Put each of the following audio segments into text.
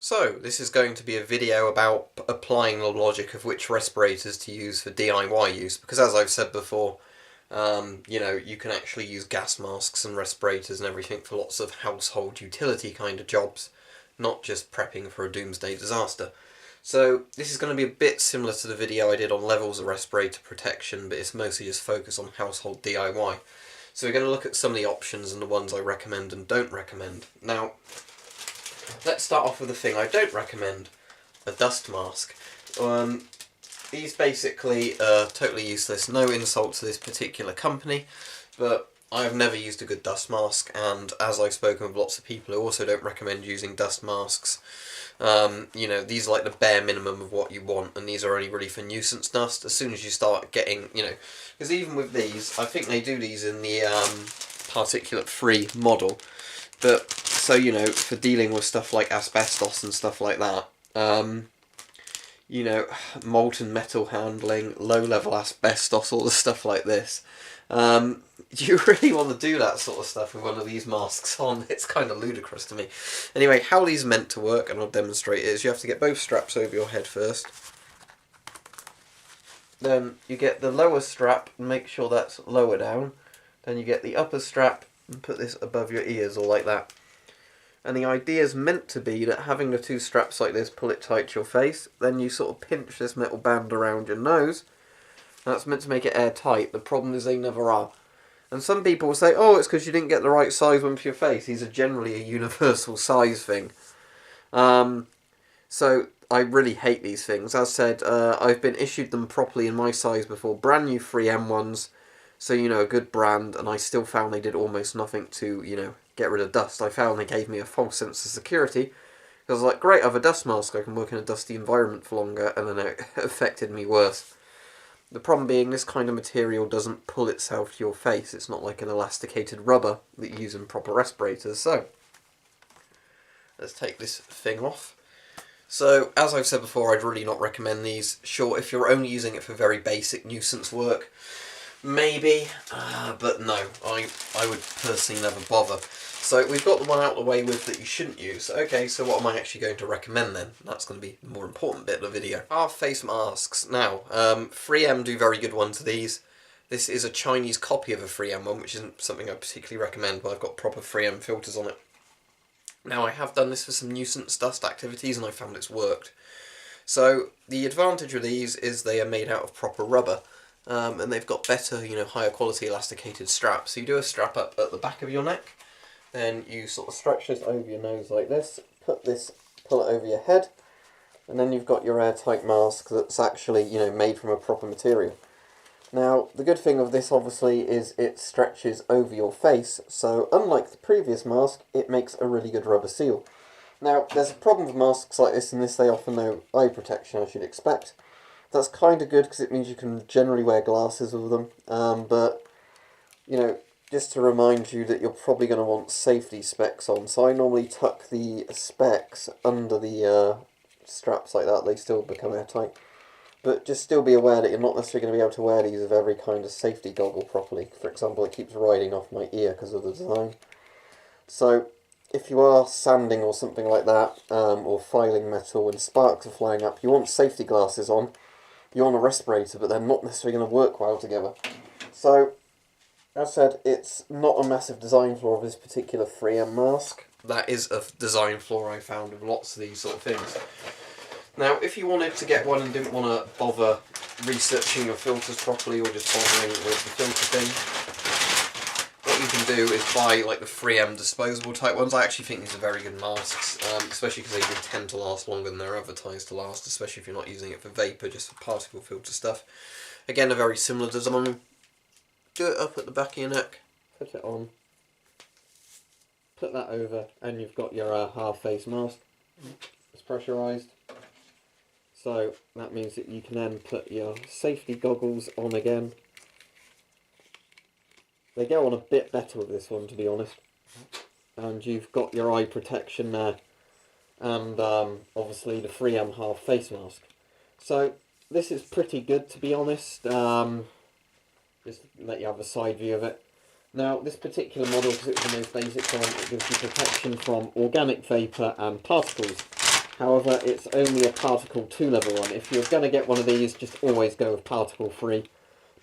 So, this is going to be a video about applying the logic of which respirators to use for DIY use, because as I've said before, you can actually use gas masks and respirators and everything for lots of household utility kind of jobs, not just prepping for a doomsday disaster. So, this is going to be a bit similar to the video I did on levels of respirator protection, but it's mostly just focused on household DIY. So we're going to look at some of the options and the ones I recommend and don't recommend. Now, let's start off with the thing I don't recommend, a dust mask. These basically are totally useless, no insult to this particular company, but I've never used a good dust mask, and as I've spoken with lots of people who also don't recommend using dust masks, these are like the bare minimum of what you want, and these are only really for nuisance dust. As soon as you start getting, because even with these, I think they do these in the particulate-free model, but, so, for dealing with stuff like asbestos and stuff like that, molten metal handling, low-level asbestos, all the stuff like this, do you really want to do that sort of stuff with one of these masks on? It's kind of ludicrous to me. Anyway, how these are meant to work, and I'll demonstrate it, is you have to get both straps over your head first. Then you get the lower strap and make sure that's lower down. Then you get the upper strap and put this above your ears, or like that. And the idea is meant to be that having the two straps like this pull it tight to your face, then you sort of pinch this metal band around your nose. That's meant to make it airtight. The problem is they never are. And some people will say, oh, it's because you didn't get the right size one for your face. These are generally a universal size thing. So I really hate these things. As said, I've been issued them properly in my size before. Brand new 3M ones. So, a good brand. And I still found they did almost nothing to, get rid of dust. I found they gave me a false sense of security. Because I was like, great, I have a dust mask. I can work in a dusty environment for longer. And then it affected me worse. The problem being this kind of material doesn't pull itself to your face. It's not like an elasticated rubber that you use in proper respirators. So, let's take this thing off. So, as I've said before, I'd really not recommend these. Sure, if you're only using it for very basic nuisance work, maybe, but no, I would personally never bother. So we've got the one out of the way with that you shouldn't use. Okay, so what am I actually going to recommend then? That's going to be the more important bit of the video. Our face masks. Now, 3M do very good ones of these. This is a Chinese copy of a 3M one, which isn't something I particularly recommend, but I've got proper 3M filters on it. Now, I have done this for some nuisance dust activities, and I found it's worked. So, the advantage of these is they are made out of proper rubber. And they've got better, higher quality elasticated straps. So you do a strap up at the back of your neck, then you sort of stretch this over your nose like this, pull it over your head, and then you've got your airtight mask that's actually, made from a proper material. Now, the good thing of this, obviously, is it stretches over your face, so unlike the previous mask, it makes a really good rubber seal. Now, there's a problem with masks like this, in this they offer no eye protection, as you'd expect. That's kind of good because it means you can generally wear glasses with them, but, just to remind you that you're probably going to want safety specs on. So I normally tuck the specs under the straps like that. They still become airtight. But just still be aware that you're not necessarily going to be able to wear these with every kind of safety goggle properly. For example, it keeps riding off my ear because of the design. So if you are sanding or something like that, or filing metal and sparks are flying up, you want safety glasses on. You're on a respirator, but they're not necessarily going to work well together. So, as said, it's not a massive design flaw of this particular 3M mask. That is a design flaw I found with lots of these sort of things. Now, if you wanted to get one and didn't want to bother researching your filters properly, or just bothering with the filter thing, what you can do is buy like the 3M disposable type ones. I actually think these are very good masks, especially because they do tend to last longer than they're advertised to last, especially if you're not using it for vapour, just for particle filter stuff. Again, a very similar design. Do it up at the back of your neck, put it on, put that over, and you've got your half face mask. It's pressurised, so that means that you can then put your safety goggles on again. They go on a bit better with this one, to be honest. And you've got your eye protection there. And obviously the 3M half face mask. So this is pretty good, to be honest. Just let you have a side view of it. Now, this particular model, because it's the most basic one, it gives you protection from organic vapour and particles. However, it's only a particle 2 level one. If you're going to get one of these, just always go with particle free,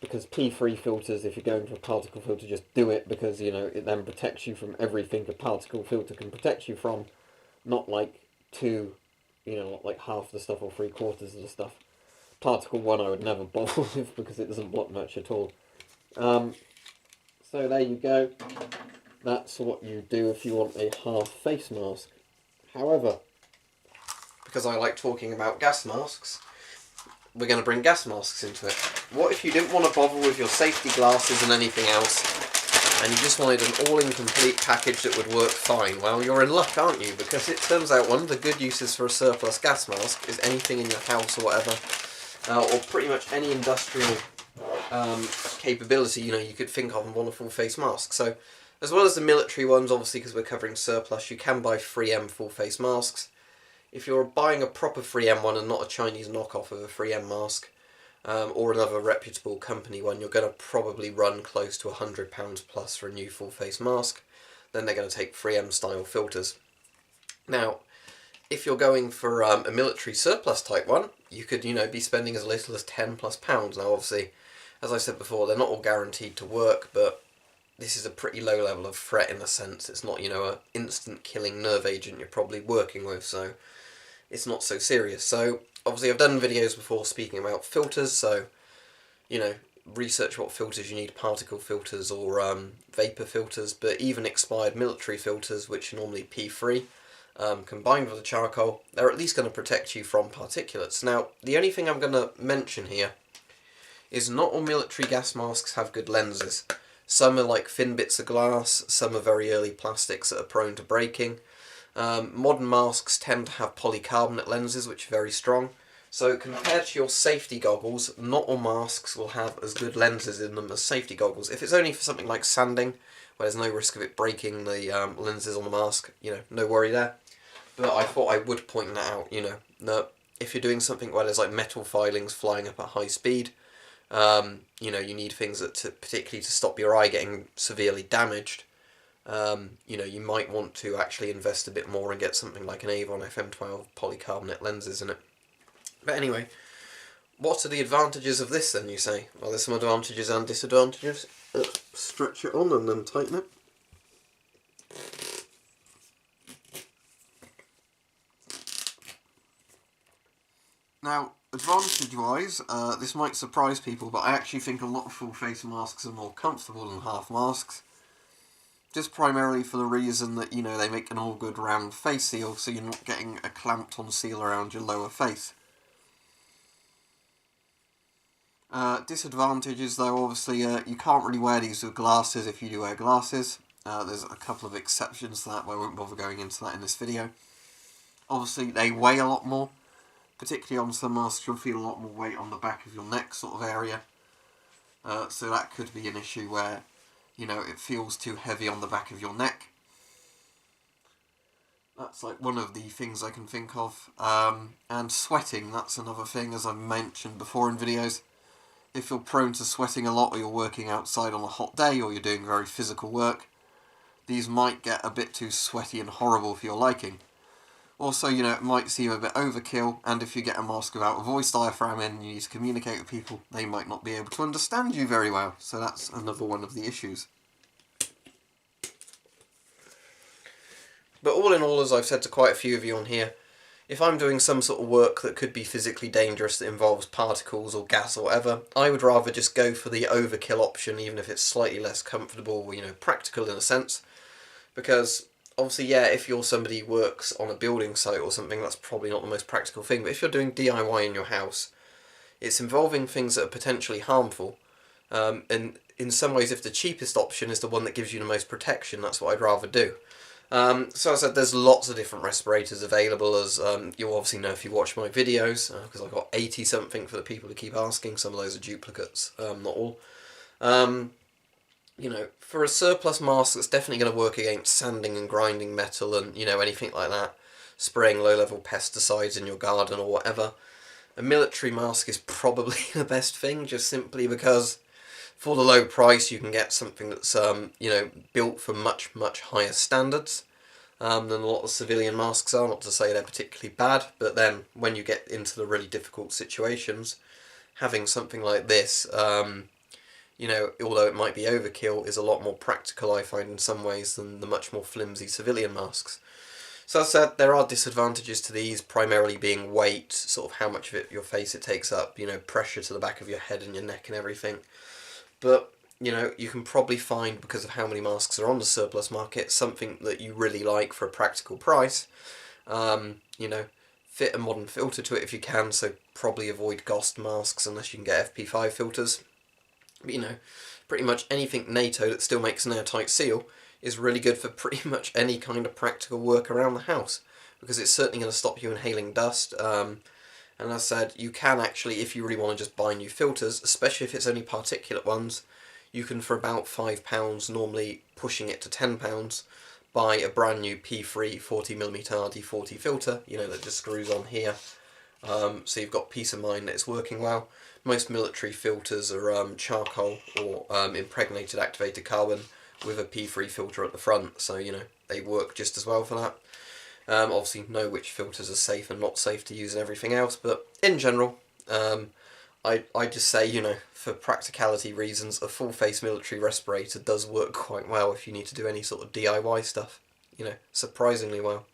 because P3 filters, if you're going for a particle filter, just do it, because, you know, it then protects you from everything a particle filter can protect you from, not like not like half the stuff or 3/4 of the stuff. Particle 1 I would never bother with, because it doesn't block much at all. So there you go. That's what you do if you want a half face mask. However, because I like talking about gas masks, we're going to bring gas masks into it. What if you didn't want to bother with your safety glasses and anything else, and you just wanted an all-in-complete package that would work fine? Well, you're in luck, aren't you? Because it turns out one of the good uses for a surplus gas mask is anything in your house or whatever, or pretty much any industrial capability, you could think of and want a full face mask. So, as well as the military ones, obviously because we're covering surplus, you can buy 3M full face masks. If you're buying a proper 3M one and not a Chinese knockoff of a 3M mask, or another reputable company one, you're going to probably run close to £100 plus for a new full face mask. Then they're going to take 3M style filters. Now, if you're going for a military surplus type one, you could, be spending as little as £10 plus. Now, obviously, as I said before, they're not all guaranteed to work, but this is a pretty low level of threat in a sense. It's not, an instant killing nerve agent you're probably working with, so it's not so serious. So, obviously, I've done videos before speaking about filters, so, research what filters you need, particle filters or vapour filters, but even expired military filters, which are normally P3, combined with the charcoal, they're at least going to protect you from particulates. Now, the only thing I'm going to mention here is not all military gas masks have good lenses. Some are like thin bits of glass, some are very early plastics that are prone to breaking. Modern masks tend to have polycarbonate lenses, which are very strong. So compared to your safety goggles, not all masks will have as good lenses in them as safety goggles. If it's only for something like sanding, where there's no risk of it breaking the lenses on the mask, no worry there. But I thought I would point that out, that if you're doing something where there's like metal filings flying up at high speed, you need things that particularly to stop your eye getting severely damaged. You might want to actually invest a bit more and get something like an Avon FM12 polycarbonate lenses in it. But anyway, what are the advantages of this then, you say? Well, there's some advantages and disadvantages. Stretch it on and then tighten it. Now, advantage-wise, this might surprise people, but I actually think a lot of full face masks are more comfortable than half masks. Just primarily for the reason that, they make an all-good round face seal, so you're not getting a clamped-on seal around your lower face. Disadvantages, though, obviously, you can't really wear these with glasses if you do wear glasses. There's a couple of exceptions to that, but I won't bother going into that in this video. Obviously, they weigh a lot more. Particularly on some masks, you'll feel a lot more weight on the back of your neck sort of area. So that could be an issue where, it feels too heavy on the back of your neck. That's like one of the things I can think of. And sweating, that's another thing, as I've mentioned before in videos. If you're prone to sweating a lot, or you're working outside on a hot day, or you're doing very physical work, these might get a bit too sweaty and horrible for your liking. Also, it might seem a bit overkill, and if you get a mask without a voice diaphragm in and you need to communicate with people, they might not be able to understand you very well. So that's another one of the issues. But all in all, as I've said to quite a few of you on here, if I'm doing some sort of work that could be physically dangerous that involves particles or gas or whatever, I would rather just go for the overkill option, even if it's slightly less comfortable, practical in a sense. Because obviously, yeah, if you're somebody who works on a building site or something, that's probably not the most practical thing. But if you're doing DIY in your house, it's involving things that are potentially harmful. And in some ways, if the cheapest option is the one that gives you the most protection, that's what I'd rather do. So as I said, there's lots of different respirators available, as you'll obviously know if you watch my videos, because I've got 80 something for the people who keep asking. Some of those are duplicates, not all. For a surplus mask that's definitely going to work against sanding and grinding metal and, anything like that, spraying low-level pesticides in your garden or whatever, a military mask is probably the best thing, just simply because for the low price you can get something that's, built for much, much higher standards. than a lot of civilian masks are. Not to say they're particularly bad, but then when you get into the really difficult situations, having something like this, you know, although it might be overkill, is a lot more practical, I find, in some ways than the much more flimsy civilian masks. So as I said, there are disadvantages to these, primarily being weight, sort of how much of your face it takes up, you know, pressure to the back of your head and your neck and everything. But, you know, you can probably find, because of how many masks are on the surplus market, something that you really like for a practical price. You know, fit a modern filter to it if you can, so probably avoid GOST masks unless you can get FP5 filters. But, you know, pretty much anything NATO that still makes an airtight seal is really good for pretty much any kind of practical work around the house, because it's certainly going to stop you inhaling dust. And as I said, you can actually, if you really want to just buy new filters, especially if it's only particulate ones, you can, for about £5, normally pushing it to £10, buy a brand new P3 40mm RD40 filter, you know, that just screws on here. So you've got peace of mind that it's working well. Most military filters are charcoal or impregnated activated carbon with a P3 filter at the front, so you know they work just as well for that. Obviously know which filters are safe and not safe to use and everything else, but in general, I just say, you know, for practicality reasons, a full face military respirator does work quite well if you need to do any sort of DIY stuff, you know, surprisingly well.